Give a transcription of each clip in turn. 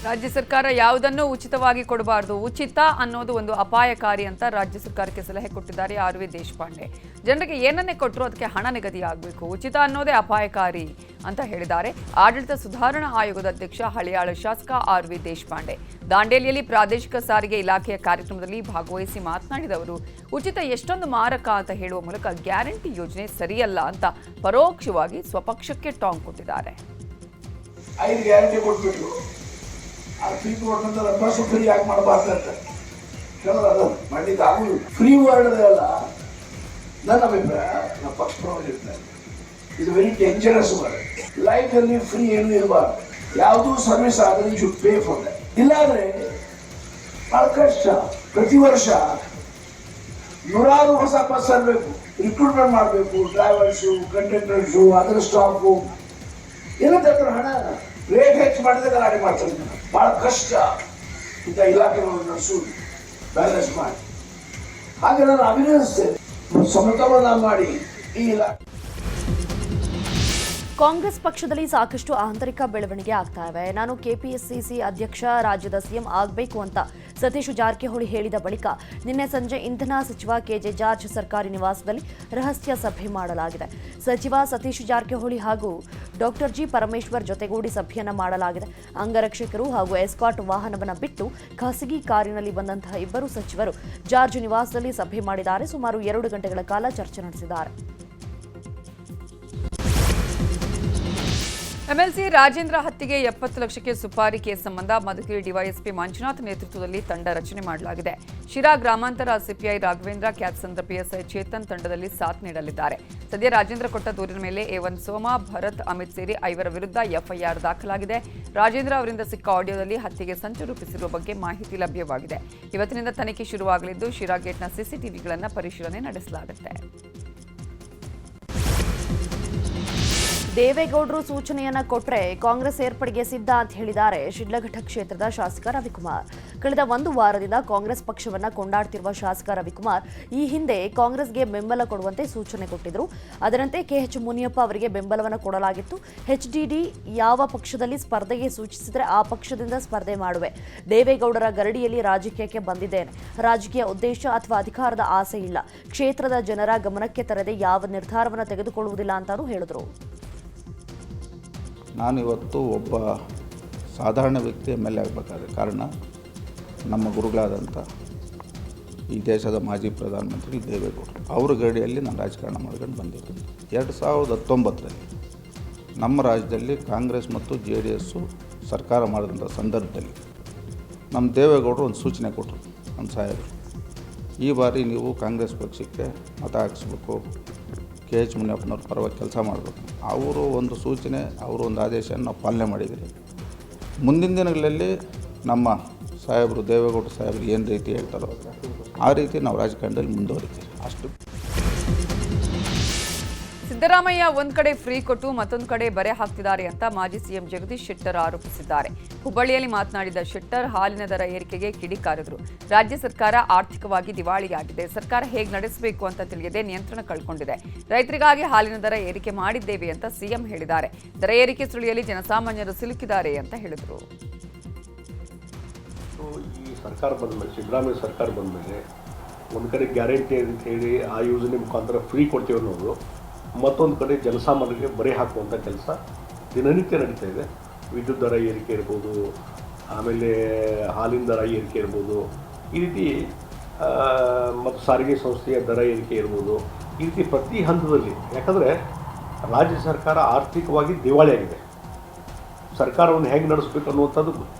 ರಾಜ್ಯ ಸರ್ಕಾರ ಯಾವುದನ್ನು ಉಚಿತವಾಗಿ ಕೊಡಬಾರದು, ಉಚಿತ ಅನ್ನೋದು ಒಂದು ಅಪಾಯಕಾರಿ ಅಂತ ರಾಜ್ಯ ಸರ್ಕಾರಕ್ಕೆ ಸಲಹೆ ಕೊಟ್ಟಿದ್ದಾರೆ ಆರ್ ವಿ ದೇಶಪಾಂಡೆ. ಜನರಿಗೆ ಏನನ್ನೇ ಕೊಟ್ಟರು ಅದಕ್ಕೆ ಹಣ ನಿಗದಿಯಾಗಬೇಕು, ಉಚಿತ ಅನ್ನೋದೇ ಅಪಾಯಕಾರಿ ಅಂತ ಹೇಳಿದ್ದಾರೆ ಆಡಳಿತ ಸುಧಾರಣಾ ಆಯೋಗದ ಅಧ್ಯಕ್ಷ ಹಳಿಯಾಳ ಶಾಸಕ ಆರ್ ವಿ ದೇಶಪಾಂಡೆ. ದಾಂಡೇಲಿಯಲ್ಲಿ ಪ್ರಾದೇಶಿಕ ಸಾರಿಗೆ ಇಲಾಖೆಯ ಕಾರ್ಯಕ್ರಮದಲ್ಲಿ ಭಾಗವಹಿಸಿ ಮಾತನಾಡಿದ ಅವರು, ಉಚಿತ ಎಷ್ಟೊಂದು ಮಾರಕ ಅಂತ ಹೇಳುವ ಮೂಲಕ ಗ್ಯಾರಂಟಿ ಯೋಜನೆ ಸರಿಯಲ್ಲ ಅಂತ ಪರೋಕ್ಷವಾಗಿ ಸ್ವಪಕ್ಷಕ್ಕೆ ಟಾಂಗ್ ಕೊಟ್ಟಿದ್ದಾರೆ. 5 ಗ್ಯಾರಂಟಿ ಕೊಟ್ಬಿಟ್ರು, ಆ ಫ್ರೀ ಕೊಟ್ಟಂತ ಬಸ್ ಫ್ರೀ ಯಾಕೆ ಮಾಡಬಾರ್ದಂತ ಹೇಳಿದ್ರೆ ಅದು ಮಾಡಲಿಕ್ಕೆ ಆಗುದಿಲ್ಲ. ಫ್ರೀ ವರ್ಡ್ ಅಲ್ಲ ನನ್ನ ಅಭಿಪ್ರಾಯ, ನಮ್ಮ ಪಕ್ಷಪ್ರವಾಗಿರ್ತೇನೆ. ಇದು ವೆರಿ ಡೇಂಜರಸ್ ವರ್ಡ್. ಲೈಫಲ್ಲಿ ಫ್ರೀ ಏನು ಇರಬಾರ್ದು. ಯಾವುದೂ ಸರ್ವಿಸ್ ಆದರೆ you should pay for that. ಇಲ್ಲಾಂದ್ರೆ ಬಹಳ ಕಷ್ಟ. ಪ್ರತಿ ವರ್ಷ 100 ಹೊಸ ಬಸ್ ತರಬೇಕು, ರಿಕ್ರೂಟ್ಮೆಂಟ್ ಮಾಡಬೇಕು, ಡ್ರೈವರ್ಸು, ಕಂಡಕ್ಟರ್ಸು, ಅದರ ಸ್ಟಾಫು ಏನಂತ ಹಣ ರೇಟ್ ಹೆಚ್ಚು ಮಾಡಿದ್ರೆ ಗಾಡಿ ಮಾಡ್ತಾರೆ. ಬಹಳ ಕಷ್ಟ ಇಂಥ ಇಲಾಖೆಗಳನ್ನು ನಡೆಸುವುದು, ಬ್ಯಾಲೆನ್ಸ್ ಮಾಡಿ. ಹಾಗೆ ನಾನು ಅಭಿನಂದಿಸ್ತೇನೆ, ಸಮತೋಲನ ಮಾಡಿ ಈ ಇಲಾಖೆ. ಕಾಂಗ್ರೆಸ್ ಪಕ್ಷದಲ್ಲಿ ಸಾಕಷ್ಟು ಆಂತರಿಕ ಬೆಳವಣಿಗೆ ಆಗ್ತಾ ಇವೆ. ನಾನು ಕೆಪಿಸಿಸಿ ಅಧ್ಯಕ್ಷ, ರಾಜ್ಯದ ಸಿಎಂ ಆಗಬೇಕು ಅಂತ ಸತೀಶ್ ಜಾರಕಿಹೊಳಿ ಹೇಳಿದ ಬಳಿಕ ನಿನ್ನೆ ಸಂಜೆ ಇಂಧನ ಸಚಿವ ಕೆಜೆ ಜಾರ್ಜ್ ಸರ್ಕಾರಿ ನಿವಾಸದಲ್ಲಿ ರಹಸ್ಯ ಸಭೆ ಮಾಡಲಾಗಿದೆ. ಸಚಿವ ಸತೀಶ್ ಜಾರಕಿಹೊಳಿ ಹಾಗೂ ಡಾಕ್ಟರ್ ಜಿ ಪರಮೇಶ್ವರ್ ಜೊತೆಗೂಡಿ ಸಭೆಯನ್ನ ಮಾಡಲಾಗಿದೆ. ಅಂಗರಕ್ಷಕರು ಹಾಗೂ ಎಸ್ಕಾಟ್ ವಾಹನವನ್ನು ಬಿಟ್ಟು ಖಾಸಗಿ ಕಾರಿನಲ್ಲಿ ಬಂದಂತಹ ಇಬ್ಬರು ಸಚಿವರು ಜಾರ್ಜ್ ನಿವಾಸದಲ್ಲಿ ಸಭೆ ಮಾಡಿದ್ದಾರೆ. ಸುಮಾರು 2 ಗಂಟೆಗಳ ಕಾಲ ಚರ್ಚೆ ನಡೆಸಿದ್ದಾರೆ. ಎಂಎಲ್ಸಿ ರಾಜೇಂದ್ರ ಹತ್ಯೆಗೆ 70 ಲಕ್ಷಕ್ಕೆ ಸುಪಾರಿ ಕೇಸ್ ಸಂಬಂಧ ಮಧುಗಿರಿ ಡಿವೈಎಸ್ಪಿ ಮಂಜುನಾಥ್ ನೇತೃತ್ವದಲ್ಲಿ ತಂಡ ರಚನೆ ಮಾಡಲಾಗಿದೆ. ಶಿರಾ ಗ್ರಾಮಾಂತರ ಸಿಪಿಐ ರಾಘವೇಂದ್ರ, ಕ್ಯಾತ್ಸಂದ್ರ ಪಿಎಸ್ಐ ಚೇತನ್ ತಂಡದಲ್ಲಿ ಸಾಥ್ ನೀಡಲಿದ್ದಾರೆ. ಸದ್ಯ ರಾಜೇಂದ್ರ ಕೊಟ್ಟ ದೂರಿನ ಮೇಲೆ A1 ಸೋಮ, ಭರತ್, ಅಮಿತ್ ಸೇರಿ 5 ವಿರುದ್ಧ ಎಫ್ಐಆರ್ ದಾಖಲಾಗಿದೆ. ರಾಜೇಂದ್ರ ಅವರಿಂದ ಸಿಕ್ಕ ಆಡಿಯೋದಲ್ಲಿ ಹತ್ಯೆಗೆ ಸಂಚು ರೂಪಿಸಿರುವ ಬಗ್ಗೆ ಮಾಹಿತಿ ಲಭ್ಯವಾಗಿದೆ. ಇವತ್ತಿನಿಂದ ತನಿಖೆ ಶುರುವಾಗಲಿದ್ದು ಶಿರಾ ಗೇಟ್ನ ಸಿಸಿಟಿವಿಗಳನ್ನು ಪರಿಶೀಲನೆ ನಡೆಸಲಾಗುತ್ತೆ. ದೇವೇಗೌಡರು ಸೂಚನೆಯನ್ನ ಕೊಟ್ಟರೆ ಕಾಂಗ್ರೆಸ್ ಏರ್ಪಡೆಗೆ ಸಿದ್ಧ ಅಂತ ಹೇಳಿದ್ದಾರೆ ಶಿಡ್ಲಘಟ್ಟ ಕ್ಷೇತ್ರದ ಶಾಸಕ ರವಿಕುಮಾರ್. ಕಳೆದ 1 ವಾರದಿಂದ ಕಾಂಗ್ರೆಸ್ ಪಕ್ಷವನ್ನ ಕೊಂಡಾಡ್ತಿರುವ ಶಾಸಕ ರವಿಕುಮಾರ್ ಈ ಹಿಂದೆ ಕಾಂಗ್ರೆಸ್ಗೆ ಬೆಂಬಲ ಕೊಡುವಂತೆ ಸೂಚನೆ ಕೊಟ್ಟಿದ್ರು. ಅದರಂತೆ ಕೆಎಚ್ ಮುನಿಯಪ್ಪ ಅವರಿಗೆ ಬೆಂಬಲವನ್ನು ಕೊಡಲಾಗಿತ್ತು. ಎಚ್ಡಿಡಿ ಯಾವ ಪಕ್ಷದಲ್ಲಿ ಸ್ಪರ್ಧೆಗೆ ಸೂಚಿಸಿದರೆ ಆ ಪಕ್ಷದಿಂದ ಸ್ಪರ್ಧೆ ಮಾಡುವೆ. ದೇವೇಗೌಡರ ಗರಡಿಯಲ್ಲಿ ರಾಜಕೀಯಕ್ಕೆ ಬಂದಿದ್ದೇನೆ. ರಾಜಕೀಯ ಉದ್ದೇಶ ಅಥವಾ ಅಧಿಕಾರದ ಆಸೆ ಇಲ್ಲ. ಕ್ಷೇತ್ರದ ಜನರ ಗಮನಕ್ಕೆ ತರದೆ ಯಾವ ನಿರ್ಧಾರವನ್ನು ತೆಗೆದುಕೊಳ್ಳುವುದಿಲ್ಲ ಅಂತಾನೂ ಹೇಳಿದರು. ನಾನಿವತ್ತು ಒಬ್ಬ ಸಾಧಾರಣ ವ್ಯಕ್ತಿ MLA ಆಗಬೇಕಾದ ಕಾರಣ ನಮ್ಮ ಗುರುಗಳಾದಂಥ ಈ ದೇಶದ ಮಾಜಿ ಪ್ರಧಾನಮಂತ್ರಿ ದೇವೇಗೌಡರು ಅವರ ಗಡಿಯಲ್ಲಿ ನಾನು ರಾಜಕಾರಣ ಮಾಡ್ಕೊಂಡು ಬಂದಿದ್ದೀನಿ. 2019ರಲ್ಲಿ ನಮ್ಮ ರಾಜ್ಯದಲ್ಲಿ ಕಾಂಗ್ರೆಸ್ ಮತ್ತು JDS ಸರ್ಕಾರ ಮಾಡಿದಂಥ ಸಂದರ್ಭದಲ್ಲಿ ನಮ್ಮ ದೇವೇಗೌಡರು ಒಂದು ಸೂಚನೆ ಕೊಟ್ಟರು. ನಮ್ಮ ಸಾಹೇಬರು, ಈ ಬಾರಿ ನೀವು ಕಾಂಗ್ರೆಸ್ ಪಕ್ಷಕ್ಕೆ ಮತ ಹಾಕಿಸ್ಬೇಕು, KH ಮುನಿಯಪ್ಪನವ್ರ ಪರವಾಗಿ ಕೆಲಸ ಮಾಡಬೇಕು. ಅವರು ಒಂದು ಸೂಚನೆ, ಅವರು ಒಂದು ಆದೇಶವನ್ನು ನಾವು ಪಾಲನೆ ಮಾಡಿದ್ದೀರಿ. ಮುಂದಿನ ದಿನಗಳಲ್ಲಿ ನಮ್ಮ ಸಾಹೇಬರು ದೇವೇಗೌಡ ಸಾಹೇಬರು ಏನು ರೀತಿ ಹೇಳ್ತಾರೋ ಆ ರೀತಿ ನಾವು ರಾಜಕಾರಣದಲ್ಲಿ ಮುಂದುವರಿತೀವಿ. ಅಷ್ಟು. ಸಿದ್ದರಾಮಯ್ಯ ಒಂದ್ ಕಡೆ ಫ್ರೀ ಕೊಟ್ಟು ಮತ್ತೊಂದು ಕಡೆ ಬರೆ ಹಾಕ್ತಿದ್ದಾರೆ ಅಂತ ಮಾಜಿ ಸಿಎಂ ಜಗದೀಶ್ ಶೆಟ್ಟರ್ ಆರೋಪಿಸಿದ್ದಾರೆ. ಹುಬ್ಬಳ್ಳಿಯಲ್ಲಿ ಮಾತನಾಡಿದ ಶೆಟ್ಟರ್, ಹಾಲಿನ ದರ ಏರಿಕೆಗೆ ಕಿಡಿಕಾರಿದರು. ರಾಜ್ಯ ಸರ್ಕಾರ ಆರ್ಥಿಕವಾಗಿ ದಿವಾಳಿಯಾಗಿದೆ. ಸರ್ಕಾರ ಹೇಗೆ ನಡೆಸಬೇಕು ಅಂತ ತಿಳಿಯದೆ ನಿಯಂತ್ರಣ ಕಳ್ಕೊಂಡಿದೆ. ರೈತರಿಗಾಗಿ ಹಾಲಿನ ದರ ಏರಿಕೆ ಮಾಡಿದ್ದೇವೆ ಅಂತ ಸಿಎಂ ಹೇಳಿದ್ದಾರೆ. ದರ ಏರಿಕೆ ಸುಳಿಯಲ್ಲಿ ಜನಸಾಮಾನ್ಯರು ಸಿಲುಕಿದ್ದಾರೆ ಅಂತ ಹೇಳಿದರು. ಈ ಸರ್ಕಾರ ಬಂದ ಮೇಲೆ, ಸಿದ್ದರಾಮಯ್ಯ ಸರ್ಕಾರ ಬಂದ ಮೇಲೆ ಒಂದು ಕಡೆ ಗ್ಯಾರಂಟಿ ಅಂತ ಹೇಳಿ ಆ ಯೋಜನೆ ಮುಖಾಂತರ ಫ್ರೀ ಕೊಡ್ತೀವಿ ಅನ್ನೋದು, ಮತ್ತೊಂದು ಕಡೆ ಜನಸಾಮಾನ್ಯರಿಗೆ ಬರೆ ಹಾಕುವಂಥ ಕೆಲಸ ದಿನನಿತ್ಯ ನಡೀತಾ ಇದೆ. ವಿದ್ಯುತ್ ದರ ಏರಿಕೆ ಇರ್ಬೋದು, ಆಮೇಲೆ ಹಾಲಿನ ದರ ಏರಿಕೆ ಇರ್ಬೋದು, ಈ ರೀತಿ ಮತ್ತು ಸಾರಿಗೆ ಸಂಸ್ಥೆಯ ದರ ಏರಿಕೆ ಇರ್ಬೋದು. ಈ ರೀತಿ ಪ್ರತಿ ಹಂತದಲ್ಲಿ, ಯಾಕಂದರೆ ರಾಜ್ಯ ಸರ್ಕಾರ ಆರ್ಥಿಕವಾಗಿ ದಿವಾಳಿಯಾಗಿದೆ. ಸರ್ಕಾರವನ್ನು ಹೇಗೆ ನಡೆಸಬೇಕು ಅನ್ನುವಂಥದ್ದು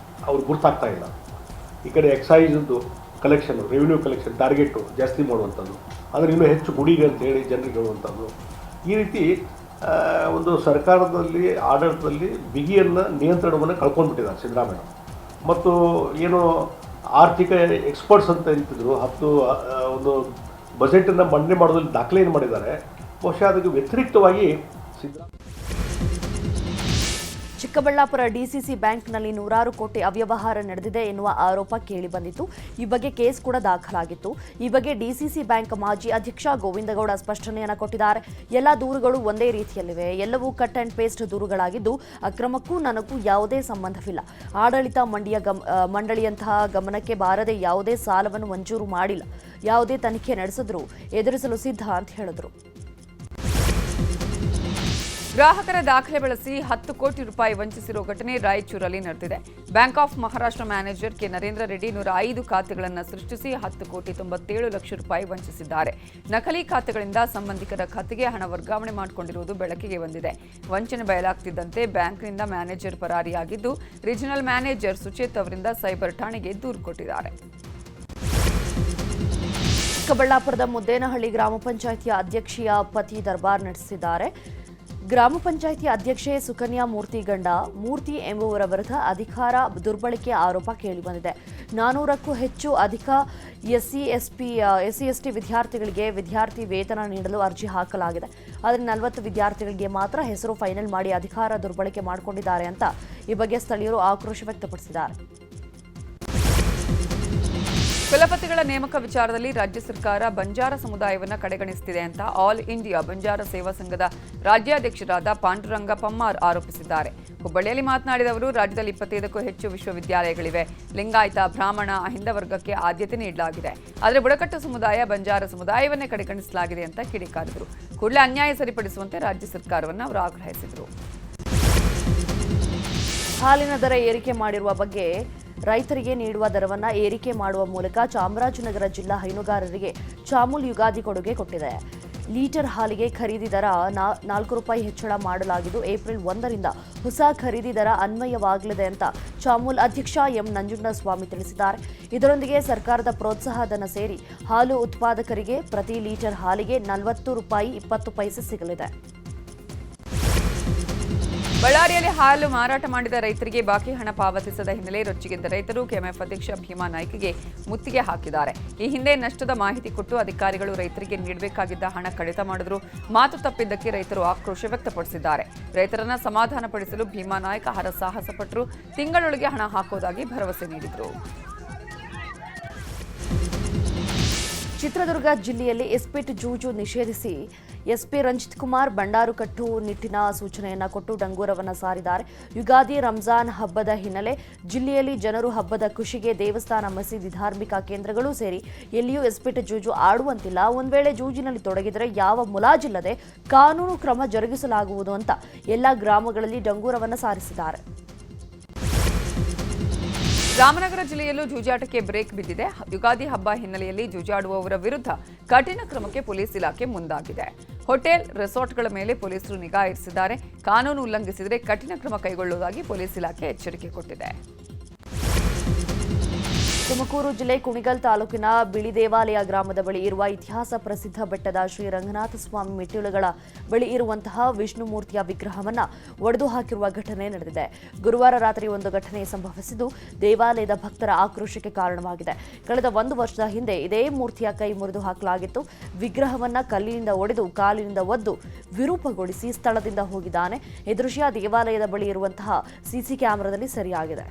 ಅವ್ರಿಗೆ ಗುರ್ತಾಗ್ತಾ ಇಲ್ಲ. ಈ ಕಡೆ ಎಕ್ಸೈಜ್ದು ಕಲೆಕ್ಷನ್, ರೆವಿನ್ಯೂ ಕಲೆಕ್ಷನ್ ಟಾರ್ಗೆಟು ಜಾಸ್ತಿ ಮಾಡುವಂಥದ್ದು, ಅಂದರೆ ಇನ್ನೂ ಹೆಚ್ಚು ಗುಡಿಗೆ ಅಂತ ಹೇಳಿ ಜನರಿಗೆ ಹೇಳುವಂಥದ್ದು. ಈ ರೀತಿ ಒಂದು ಸರ್ಕಾರದಲ್ಲಿ ಆಡಳಿತದಲ್ಲಿ ಬಿಗಿಯನ್ನು, ನಿಯಂತ್ರಣವನ್ನು ಕಳ್ಕೊಂಡ್ಬಿಟ್ಟಿದ್ದಾರೆ ಸಿದ್ದರಾಮಯ್ಯ. ಮತ್ತು ಏನು ಆರ್ಥಿಕ ಎಕ್ಸ್ಪರ್ಟ್ಸ್ ಅಂತ ಇರ್ತಿದ್ರು, ಒಂದು ಬಜೆಟನ್ನು ಮಂಡನೆ ಮಾಡೋದ್ರಲ್ಲಿ ದಾಖಲೆಯನ್ನು ಮಾಡಿದ್ದಾರೆ. ಬಹುಶಃ ಅದಕ್ಕೆ ವ್ಯತಿರಿಕ್ತವಾಗಿ ಚಿಕ್ಕಬಳ್ಳಾಪುರ ಡಿಸಿಸಿ ಬ್ಯಾಂಕ್ನಲ್ಲಿ ನೂರಾರು ಕೋಟಿ ಅವ್ಯವಹಾರ ನಡೆದಿದೆ ಎನ್ನುವ ಆರೋಪ ಕೇಳಿಬಂದಿತ್ತು. ಈ ಬಗ್ಗೆ ಕೇಸ್ ಕೂಡ ದಾಖಲಾಗಿತ್ತು. ಈ ಬಗ್ಗೆ ಡಿಸಿಸಿ ಬ್ಯಾಂಕ್ ಮಾಜಿ ಅಧ್ಯಕ್ಷ ಗೋವಿಂದಗೌಡ ಸ್ಪಷ್ಟನೆಯನ್ನು ಕೊಟ್ಟಿದ್ದಾರೆ. ಎಲ್ಲ ದೂರುಗಳು ಒಂದೇ ರೀತಿಯಲ್ಲಿವೆ, ಎಲ್ಲವೂ ಕಟ್ ಅಂಡ್ ಪೇಸ್ಟ್ ದೂರುಗಳಾಗಿದ್ದು ಅಕ್ರಮಕ್ಕೂ ನನಗೂ ಯಾವುದೇ ಸಂಬಂಧವಿಲ್ಲ. ಆಡಳಿತ ಮಂಡಳಿಯಂತಹ ಗಮನಕ್ಕೆ ಬಾರದೆ ಯಾವುದೇ ಸಾಲವನ್ನು ಮಂಜೂರು ಮಾಡಿಲ್ಲ. ಯಾವುದೇ ತನಿಖೆ ನಡೆಸಿದ್ರೂ ಎದುರಿಸಲು ಸಿದ್ಧ ಅಂತ ಹೇಳಿದ್ರು. ಗ್ರಾಹಕರ ದಾಖಲೆ ಬಳಸಿ 10 ಕೋಟಿ ರೂಪಾಯಿ ವಂಚಿಸಿರುವ ಘಟನೆ ರಾಯಚೂರಲ್ಲಿ ನಡೆದಿದೆ. Bank of Maharashtra manager K Narendra Reddy 105 ಖಾತೆಗಳನ್ನು ಸೃಷ್ಟಿಸಿ 10 ಕೋಟಿ 97 ಲಕ್ಷ ರೂಪಾಯಿ ವಂಚಿಸಿದ್ದಾರೆ. ನಕಲಿ ಖಾತೆಗಳಿಂದ ಸಂಬಂಧಿಕರ ಖಾತೆಗೆ ಹಣ ವರ್ಗಾವಣೆ ಮಾಡಿಕೊಂಡಿರುವುದು ಬೆಳಕಿಗೆ ಬಂದಿದೆ. ವಂಚನೆ ಬಯಲಾಗ್ತಿದ್ದಂತೆ ಬ್ಯಾಂಕ್ನಿಂದ ಮ್ಯಾನೇಜರ್ ಪರಾರಿಯಾಗಿದ್ದು, ರೀಜನಲ್ ಮ್ಯಾನೇಜರ್ ಸುಚೇತ್ ಅವರಿಂದ ಸೈಬರ್ ಠಾಣೆಗೆ ದೂರು ಕೊಟ್ಟಿದ್ದಾರೆ. ಚಿಕ್ಕಬಳ್ಳಾಪುರದ ಮುದ್ದೇನಹಳ್ಳಿ ಗ್ರಾಮ ಪಂಚಾಯಿತಿಯ ಅಧ್ಯಕ್ಷೆಯ ಪತಿ ದರ್ಬಾರ್ ನಡೆಸಿದ್ದಾರೆ. ಗ್ರಾಮ ಪಂಚಾಯಿತಿ ಅಧ್ಯಕ್ಷೆ ಸುಕನ್ಯಾ ಮೂರ್ತಿ ಗಂಡ ಮೂರ್ತಿ ಎಂಬುವರ ವಿರುದ್ಧ ಅಧಿಕಾರ ದುರ್ಬಳಕೆ ಆರೋಪ ಕೇಳಿಬಂದಿದೆ. 400ಕ್ಕೂ ಹೆಚ್ಚು ಅಧಿಕ ಎಸ್ಸಿ/ಎಸ್ಟಿ ವಿದ್ಯಾರ್ಥಿಗಳಿಗೆ ವಿದ್ಯಾರ್ಥಿ ವೇತನ ನೀಡಲು ಅರ್ಜಿ ಹಾಕಲಾಗಿದೆ. ಆದರೆ 40 ವಿದ್ಯಾರ್ಥಿಗಳಿಗೆ ಮಾತ್ರ ಹೆಸರು ಫೈನಲ್ ಮಾಡಿ ಅಧಿಕಾರ ದುರ್ಬಳಕೆ ಮಾಡಿಕೊಂಡಿದ್ದಾರೆ ಅಂತ ಈ ಬಗ್ಗೆ ಸ್ಥಳೀಯರು ಆಕ್ರೋಶ ವ್ಯಕ್ತಪಡಿಸಿದ್ದಾರೆ. ಕುಲಪತಿಗಳ ನೇಮಕ ವಿಚಾರದಲ್ಲಿ ರಾಜ್ಯ ಸರ್ಕಾರ ಬಂಜಾರ ಸಮುದಾಯವನ್ನು ಕಡೆಗಣಿಸುತ್ತಿದೆ ಅಂತ ಆಲ್ ಇಂಡಿಯಾ ಬಂಜಾರ ಸೇವಾ ಸಂಘದ ರಾಜ್ಯಾಧ್ಯಕ್ಷರಾದ ಪಾಂಡುರಂಗ ಪಮ್ಮಾರ್ ಆರೋಪಿಸಿದ್ದಾರೆ. ಹುಬ್ಬಳ್ಳಿಯಲ್ಲಿ ಮಾತನಾಡಿದ ಅವರು, ರಾಜ್ಯದಲ್ಲಿ 25ಕ್ಕೂ ಹೆಚ್ಚು ವಿಶ್ವವಿದ್ಯಾಲಯಗಳಿವೆ. ಲಿಂಗಾಯತ, ಬ್ರಾಹ್ಮಣ, ಅಹಿಂದ ವರ್ಗಕ್ಕೆ ಆದ್ಯತೆ ನೀಡಲಾಗಿದೆ. ಆದರೆ ಬುಡಕಟ್ಟು ಸಮುದಾಯ, ಬಂಜಾರ ಸಮುದಾಯವನ್ನೇ ಕಡೆಗಣಿಸಲಾಗಿದೆ ಅಂತ ಕಿಡಿಕಾರಿದರು. ಕೂಡಲೇ ಅನ್ಯಾಯ ಸರಿಪಡಿಸುವಂತೆ ರಾಜ್ಯ ಸರ್ಕಾರವನ್ನು ಅವರು ಆಗ್ರಹಿಸಿದರು. ಹಾಲಿನ ದರ ಏರಿಕೆ ಮಾಡಿರುವ ಬಗ್ಗೆ ರೈತರಿಗೆ ನೀಡುವ ದರವನ್ನು ಏರಿಕೆ ಮಾಡುವ ಮೂಲಕ ಚಾಮರಾಜನಗರ ಜಿಲ್ಲಾ ಹೈನುಗಾರರಿಗೆ ಚಾಮುಲ್ ಯುಗಾದಿ ಕೊಡುಗೆ ಕೊಟ್ಟಿದೆ. ಲೀಟರ್ ಹಾಲಿಗೆ ಖರೀದಿ ದರ 4 ರೂಪಾಯಿ ಹೆಚ್ಚಳ ಮಾಡಲಾಗಿದ್ದು ಏಪ್ರಿಲ್ 1ರಿಂದ ಹೊಸ ಖರೀದಿ ದರ ಅನ್ವಯವಾಗಲಿದೆ ಅಂತ ಚಾಮುಲ್ ಅಧ್ಯಕ್ಷ ಎಂ ನಂಜುಂಡಸ್ವಾಮಿ ತಿಳಿಸಿದ್ದಾರೆ. ಇದರೊಂದಿಗೆ ಸರ್ಕಾರದ ಪ್ರೋತ್ಸಾಹ ಧನ ಸೇರಿ ಹಾಲು ಉತ್ಪಾದಕರಿಗೆ ಪ್ರತಿ ಲೀಟರ್ ಹಾಲಿಗೆ 40 ರೂಪಾಯಿ 20 ಪೈಸೆ ಸಿಗಲಿದೆ. ಬಳ್ಳಾರಿಯಲ್ಲಿ ಹಾಲು ಮಾರಾಟ ಮಾಡಿದ ರೈತರಿಗೆ ಬಾಕಿ ಹಣ ಪಾವತಿಸದ ಹಿನ್ನೆಲೆ ರೊಚ್ಚಿಗೆದ್ದ ರೈತರು ಕೆಎಂಎಫ್ ಅಧ್ಯಕ್ಷ ಭೀಮಾ ನಾಯ್ಕ್ಗೆ ಮುತ್ತಿಗೆ ಹಾಕಿದ್ದಾರೆ. ಈ ಹಿಂದೆ ನಷ್ಟದ ಮಾಹಿತಿ ಕೊಟ್ಟು ಅಧಿಕಾರಿಗಳು ರೈತರಿಗೆ ನೀಡಬೇಕಾಗಿದ್ದ ಹಣ ಕಡಿತ ಮಾಡಿದ್ರು. ಮಾತು ತಪ್ಪಿದ್ದಕ್ಕೆ ರೈತರು ಆಕ್ರೋಶ ವ್ಯಕ್ತಪಡಿಸಿದ್ದಾರೆ. ರೈತರನ್ನ ಸಮಾಧಾನಪಡಿಸಲು ಭೀಮಾ ನಾಯ್ಕ್ ಹರಸಾಹಸ ಪಟ್ಟರು. ತಿಂಗಳೊಳಗೆ ಹಣ ಹಾಕೋದಾಗಿ ಭರವಸೆ ನೀಡಿದರು. ಚಿತ್ರದುರ್ಗ ಜಿಲ್ಲೆಯಲ್ಲಿ ಇಸ್ಪಿಟ್ ಜೂಜು ನಿಷೇಧಿಸಿ ಎಸ್ಪಿ ರಂಜಿತ್ ಕುಮಾರ್ ಬಂಡಾರು ಕಟ್ಟು ನಿಟ್ಟಿನ ಸೂಚನೆಯನ್ನು ಕೊಟ್ಟು ಡಂಗೂರವನ್ನು ಸಾರಿದ್ದಾರೆ. ಯುಗಾದಿ, ರಂಜಾನ್ ಹಬ್ಬದ ಹಿನ್ನೆಲೆ ಜಿಲ್ಲೆಯಲ್ಲಿ ಜನರು ಹಬ್ಬದ ಖುಷಿಗೆ ದೇವಸ್ಥಾನ, ಮಸೀದಿ, ಧಾರ್ಮಿಕ ಕೇಂದ್ರಗಳು ಸೇರಿ ಎಲ್ಲಿಯೂ ಇಸ್ಪಿಟ್ ಜೂಜು ಆಡುವಂತಿಲ್ಲ. ಒಂದು ವೇಳೆ ಜೂಜಿನಲ್ಲಿ ತೊಡಗಿದರೆ ಯಾವ ಮುಲಾಜಿಲ್ಲದೆ ಕಾನೂನು ಕ್ರಮ ಜರುಗಿಸಲಾಗುವುದು ಅಂತ ಎಲ್ಲ ಗ್ರಾಮಗಳಲ್ಲಿ ಡಂಗೂರವನ್ನು ಸಾರಿಸಿದ್ದಾರೆ. ರಾಮನಗರ ಜಿಲ್ಲೆಯಲ್ಲೂ ಜೂಜಾಟಕ್ಕೆ ಬ್ರೇಕ್ ಬಿದ್ದಿದೆ. ಯುಗಾದಿ ಹಬ್ಬ ಹಿನ್ನೆಲೆಯಲ್ಲಿ ಜೂಜಾಡುವವರ ವಿರುದ್ಧ ಕಠಿಣ ಕ್ರಮಕ್ಕೆ ಪೊಲೀಸ್ ಇಲಾಖೆ ಮುಂದಾಗಿದೆ. ಹೋಟೆಲ್, ರೆಸಾರ್ಟ್ಗಳ ಮೇಲೆ ಪೊಲೀಸರು ನಿಗಾ ಇರಿಸಿದ್ದಾರೆ. ಕಾನೂನು ಉಲ್ಲಂಘಿಸಿದರೆ ಕಠಿಣ ಕ್ರಮ ಕೈಗೊಳ್ಳುವುದಾಗಿ ಪೊಲೀಸ್ ಇಲಾಖೆ ಎಚ್ಚರಿಕೆ ಕೊಟ್ಟಿದೆ. ತುಮಕೂರು ಜಿಲ್ಲೆ ಕುಣಿಗಲ್ ತಾಲೂಕಿನ ಬಿಳಿ ದೇವಾಲಯ ಗ್ರಾಮದ ಬಳಿ ಇರುವ ಇತಿಹಾಸ ಪ್ರಸಿದ್ಧ ಬೆಟ್ಟದ ಶ್ರೀ ರಂಗನಾಥ ಸ್ವಾಮಿ ಮೆಟ್ಟಿಲುಗಳ ಬಳಿ ಇರುವಂತಹ ವಿಷ್ಣು ಮೂರ್ತಿಯ ವಿಗ್ರಹವನ್ನು ಒಡೆದು ಹಾಕಿರುವ ಘಟನೆ ನಡೆದಿದೆ. ಗುರುವಾರ ರಾತ್ರಿ ಒಂದು ಘಟನೆ ಸಂಭವಿಸಿದ್ದು ದೇವಾಲಯದ ಭಕ್ತರ ಆಕ್ರೋಶಕ್ಕೆ ಕಾರಣವಾಗಿದೆ. ಕಳೆದ 1 ವರ್ಷದ ಹಿಂದೆ ಇದೇ ಮೂರ್ತಿಯ ಕೈ ಮುರಿದು ಹಾಕಲಾಗಿತ್ತು. ವಿಗ್ರಹವನ್ನು ಕಲ್ಲಿನಿಂದ ಒಡೆದು ಕಾಲಿನಿಂದ ಒದ್ದು ವಿರೂಪಗೊಳಿಸಿ ಸ್ಥಳದಿಂದ ಹೋಗಿದ್ದಾನೆ. ಈ ದೃಶ್ಯ ದೇವಾಲಯದ ಬಳಿ ಇರುವಂತಹ ಸಿಸಿ ಕ್ಯಾಮೆರಾದಲ್ಲಿ ಸೆರೆಯಾಗಿದೆ.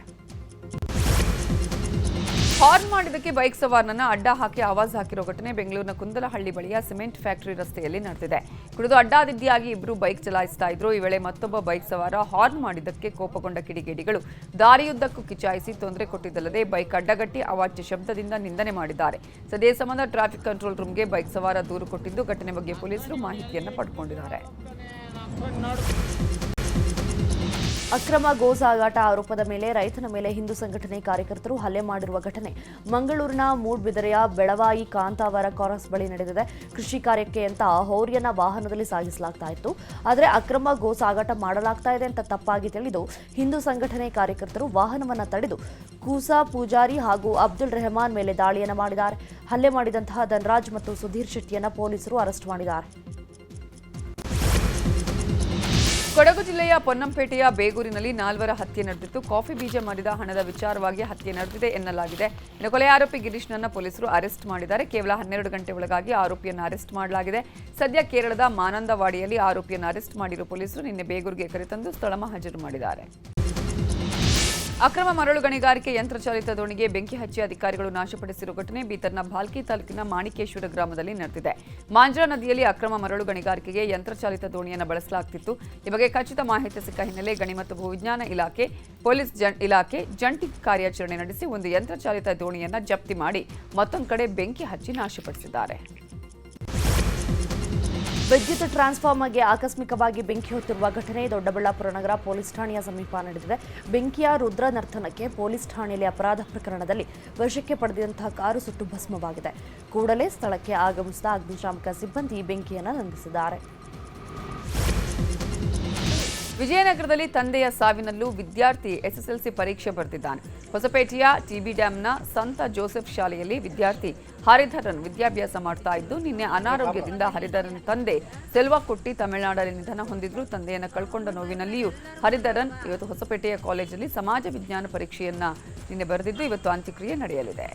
ಹಾರ್ನ್ ಮಾಡಿದ್ದಕ್ಕೆ ಬೈಕ್ ಸವಾರನನ್ನ ಅಡ್ಡ ಹಾಕಿ ಆವಾಜ್ ಹಾಕಿರೋ ಘಟನೆ ಬೆಂಗಳೂರಿನ ಕುಂದಲಹಳ್ಳಿ ಬಳಿಯ ಸಿಮೆಂಟ್ ಫ್ಯಾಕ್ಟರಿ ರಸ್ತೆಯಲ್ಲಿ ನಡೆದಿದೆ. ಕುಡಿದು ಅಡ್ಡಾದಿಡ್ಡಿಯಾಗಿ ಇಬ್ಬರು ಬೈಕ್ ಚಲಾಯಿಸ್ತಾ ಇದ್ರು. ಈ ವೇಳೆ ಮತ್ತೊಬ್ಬ ಬೈಕ್ ಸವಾರ ಹಾರ್ನ್ ಮಾಡಿದ್ದಕ್ಕೆ ಕೋಪಗೊಂಡ ಕಿಡಿಗೇಡಿಗಳು ದಾರಿಯುದ್ದಕ್ಕೂ ಕಿಚಾಯಿಸಿ ತೊಂದರೆ ಕೊಟ್ಟಿದ್ದಲ್ಲದೆ ಬೈಕ್ ಅಡ್ಡಗಟ್ಟಿ ಅವಾಚ್ಯ ಶಬ್ದದಿಂದ ನಿಂದನೆ ಮಾಡಿದ್ದಾರೆ. ಸದ್ಯ ಸಂಬಂಧ ಟ್ರಾಫಿಕ್ ಕಂಟ್ರೋಲ್ ರೂಮ್ಗೆ ಬೈಕ್ ಸವಾರ ದೂರು ಕೊಟ್ಟಿದ್ದು ಘಟನೆ ಬಗ್ಗೆ ಪೊಲೀಸರು ಮಾಹಿತಿಯನ್ನು ಪಡೆದುಕೊಂಡಿದ್ದಾರೆ. ಅಕ್ರಮ ಗೋ ಸಾಗಾಟ ಆರೋಪದ ಮೇಲೆ ರೈತನ ಮೇಲೆ ಹಿಂದೂ ಸಂಘಟನೆ ಕಾರ್ಯಕರ್ತರು ಹಲ್ಲೆ ಮಾಡಿರುವ ಘಟನೆ ಮಂಗಳೂರಿನ ಮೂಡ್ಬಿದರೆಯ ಬೆಳವಾಯಿ ಕಾಂತಾವರ ಕ್ರಾಸ್ ಬಳಿ ನಡೆದಿದೆ. ಕೃಷಿ ಕಾರ್ಯಕ್ಕೆ ಅಂತ ಹೋರಿಯನ್ನ ವಾಹನದಲ್ಲಿ ಸಾಗಿಸಲಾಗ್ತಾ ಇತ್ತು. ಆದರೆ ಅಕ್ರಮ ಗೋ ಸಾಗಾಟ ಮಾಡಲಾಗ್ತಾ ಇದೆ ಅಂತ ತಪ್ಪಾಗಿ ತಿಳಿದು ಹಿಂದೂ ಸಂಘಟನೆ ಕಾರ್ಯಕರ್ತರು ವಾಹನವನ್ನು ತಡೆದು ಕೂಸಾ ಪೂಜಾರಿ ಹಾಗೂ ಅಬ್ದುಲ್ ರೆಹಮಾನ್ ಮೇಲೆ ದಾಳಿಯನ್ನು ಮಾಡಿದ್ದಾರೆ. ಹಲ್ಲೆ ಮಾಡಿದಂತಹ ಧನರಾಜ್ ಮತ್ತು ಸುಧೀರ್ ಶೆಟ್ಟಿಯನ್ನ ಪೊಲೀಸರು ಅರೆಸ್ಟ್ ಮಾಡಿದ್ದಾರೆ. ಕೊಡಗು ಜಿಲ್ಲೆಯ ಪೊನ್ನಂಪೇಟೆಯ ಬೇಗೂರಿನಲ್ಲಿ 4 ಹತ್ಯೆ ನಡೆದಿತ್ತು. ಕಾಫಿ ಬೀಜ ಮಾರಿದ ಹಣದ ವಿಚಾರವಾಗಿ ಹತ್ಯೆ ನಡೆದಿದೆ ಎನ್ನಲಾಗಿದೆ. ಇನ್ನು ಕೊಲೆ ಆರೋಪಿ ಗಿರೀಶ್ನನ್ನ ಪೊಲೀಸರು ಅರೆಸ್ಟ್ ಮಾಡಿದ್ದಾರೆ. ಕೇವಲ 12 ಗಂಟೆ ಒಳಗಾಗಿ ಆರೋಪಿಯನ್ನು ಅರೆಸ್ಟ್ ಮಾಡಲಾಗಿದೆ. ಸದ್ಯ ಕೇರಳದ ಮಾನಂದವಾಡಿಯಲ್ಲಿ ಆರೋಪಿಯನ್ನು ಅರೆಸ್ಟ್ ಮಾಡಿರುವ ಪೊಲೀಸರು ನಿನ್ನೆ ಬೇಗೂರಿಗೆ ಕರೆತಂದು ಸ್ಥಳ ಮಹಜರು ಮಾಡಿದ್ದಾರೆ. ಅಕ್ರಮ ಮರಳು ಗಣಿಗಾರಿಕೆ ಯಂತ್ರಚಾಲಿತ ದೋಣಿಗೆ ಬೆಂಕಿ ಹಚ್ಚಿ ಅಧಿಕಾರಿಗಳು ನಾಶಪಡಿಸಿರುವ ಘಟನೆ ಬೀದರ್ನ ಭಾಲ್ಕಿ ತಾಲೂಕಿನ ಮಾಣಿಕೇಶ್ವರ ಗ್ರಾಮದಲ್ಲಿ ನಡೆದಿದೆ. ಮಾಂಜ್ರಾ ನದಿಯಲ್ಲಿ ಅಕ್ರಮ ಮರಳು ಗಣಿಗಾರಿಕೆಗೆ ಯಂತ್ರಚಾಲಿತ ದೋಣಿಯನ್ನು ಬಳಸಲಾಗುತ್ತಿತ್ತು. ಈ ಬಗ್ಗೆ ಖಚಿತ ಮಾಹಿತಿ ಸಿಕ್ಕ ಹಿನ್ನೆಲೆ ಗಣಿ ಮತ್ತು ಭೂವಿಜ್ಞಾನ ಇಲಾಖೆ, ಪೊಲೀಸ್ ಇಲಾಖೆ ಜಂಟಿ ಕಾರ್ಯಾಚರಣೆ ನಡೆಸಿ ಒಂದು ಯಂತ್ರಚಾಲಿತ ದೋಣಿಯನ್ನು ಜಪ್ತಿ ಮಾಡಿ ಮತ್ತೊಂದು ಕಡೆ ಬೆಂಕಿ ಹಚ್ಚಿ ನಾಶಪಡಿಸಿದ್ದಾರೆ. ವಿದ್ಯುತ್ ಟ್ರಾನ್ಸ್ಫಾರ್ಮರ್ಗೆ ಆಕಸ್ಮಿಕವಾಗಿ ಬೆಂಕಿ ಹೊತ್ತಿರುವ ಘಟನೆ ದೊಡ್ಡಬಳ್ಳಾಪುರ ನಗರ ಪೊಲೀಸ್ ಠಾಣೆಯ ಸಮೀಪ ನಡೆದಿದೆ. ಬೆಂಕಿಯ ರುದ್ರ ನರ್ತನಕ್ಕೆ ಪೊಲೀಸ್ ಠಾಣೆಯಲ್ಲಿ ಅಪರಾಧ ಪ್ರಕರಣದಲ್ಲಿ ವಶಕ್ಕೆ ಪಡೆದಂತಹ ಕಾರು ಸುಟ್ಟು ಭಸ್ಮವಾಗಿದೆ. ಕೂಡಲೇ ಸ್ಥಳಕ್ಕೆ ಆಗಮಿಸಿದ ಅಗ್ನಿಶಾಮಕ ಸಿಬ್ಬಂದಿ ಬೆಂಕಿಯನ್ನು ನಂದಿಸಿದ್ದಾರೆ. ವಿಜಯನಗರದಲ್ಲಿ ತಂದೆಯ ಸಾವಿನಲ್ಲೂ ವಿದ್ಯಾರ್ಥಿ ಎಸ್ಎಸ್ಎಲ್ಸಿ ಪರೀಕ್ಷೆ ಬರೆದಿದ್ದಾನೆ. ಹೊಸಪೇಟೆಯ ಟಿಬಿ ಡ್ಯಾಂನ ಸಂತ ಜೋಸೆಫ್ ಶಾಲೆಯಲ್ಲಿ ವಿದ್ಯಾರ್ಥಿ ಹರಿಧರನ್ ವಿದ್ಯಾಭ್ಯಾಸ ಮಾಡ್ತಾ ಇದ್ದು, ನಿನ್ನೆ ಅನಾರೋಗ್ಯದಿಂದ ಹರಿಧರನ್ ತಂದೆ ಸೆಲ್ವಕುಟ್ಟಿ ತಮಿಳುನಾಡಲ್ಲಿ ನಿಧನ ಹೊಂದಿದ್ರು. ತಂದೆಯನ್ನು ಕಳ್ಕೊಂಡ ನೋವಿನಲ್ಲಿಯೂ ಹರಿಧರನ್ ಇವತ್ತು ಹೊಸಪೇಟೆಯ ಕಾಲೇಜಲ್ಲಿ ಸಮಾಜ ವಿಜ್ಞಾನ ಪರೀಕ್ಷೆಯನ್ನ ನಿನ್ನೆ ಬರೆದಿದ್ದು, ಇವತ್ತು ಅಂತ್ಯಕ್ರಿಯೆ ನಡೆಯಲಿದೆ.